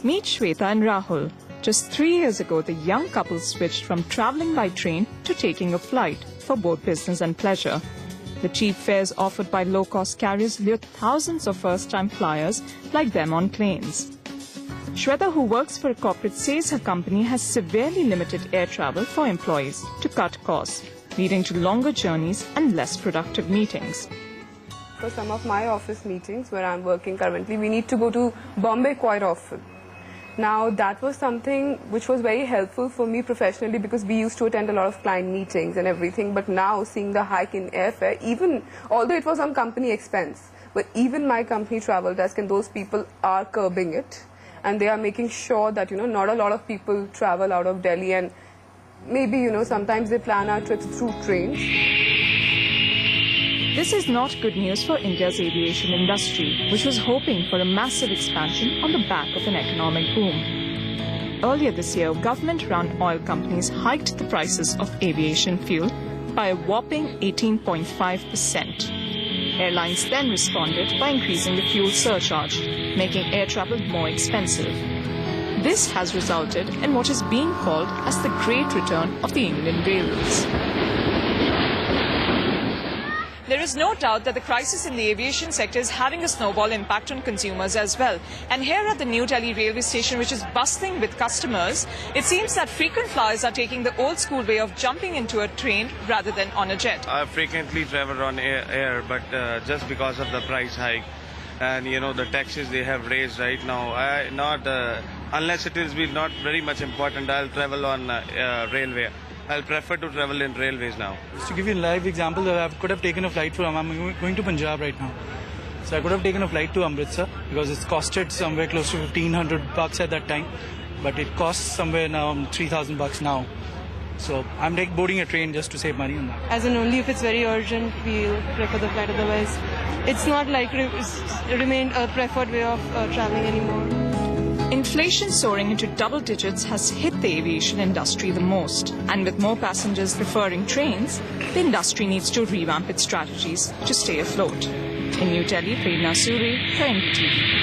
Meet Shweta and Rahul. Just 3 years ago, the young couple switched from traveling by train to taking a flight for both business and pleasure. The cheap fares offered by low-cost carriers lure thousands of first-time flyers like them on planes. Shweta, who works for a corporate, says her company has severely limited air travel for employees to cut costs, leading to longer journeys and less productive meetings. For some of my office meetings where I'm working currently, we need to go to Bombay quite often. Now, that was something which was very helpful for me professionally because we used to attend a lot of client meetings and everything. But now, seeing the hike in airfare, even although it was on company expense, but even my company Travel Desk and those people are curbing it. And they are making sure that, not a lot of people travel out of Delhi, and maybe, sometimes they plan our trips through trains. This is not good news for India's aviation industry, which was hoping for a massive expansion on the back of an economic boom. Earlier this year, government-run oil companies hiked the prices of aviation fuel by a whopping 18.5%. Airlines then responded by increasing the fuel surcharge, making air travel more expensive. This has resulted in what is being called as the Great Return of the Indian Railways. There is no doubt that the crisis in the aviation sector is having a snowball impact on consumers as well. And here at the New Delhi railway station, which is bustling with customers, it seems that frequent flyers are taking the old school way of jumping into a train rather than on a jet. I frequently travel on air, but just because of the price hike and the taxes they have raised right now, unless it is not very much important, I'll travel on railway. I'll prefer to travel in railways now. Just to give you a live example, I could have taken a flight from, I'm going to Punjab right now. So I could have taken a flight to Amritsar because it's costed somewhere close to $1,500 at that time. But it costs somewhere now $3,000 now. So I'm boarding a train just to save money on that. As in only if it's very urgent, we'll prefer the flight. Otherwise, it's not like it's remained a preferred way of traveling anymore. Inflation soaring into double digits has hit the aviation industry the most. And with more passengers preferring trains, the industry needs to revamp its strategies to stay afloat. In New Delhi, Prerna Suri for NDTV.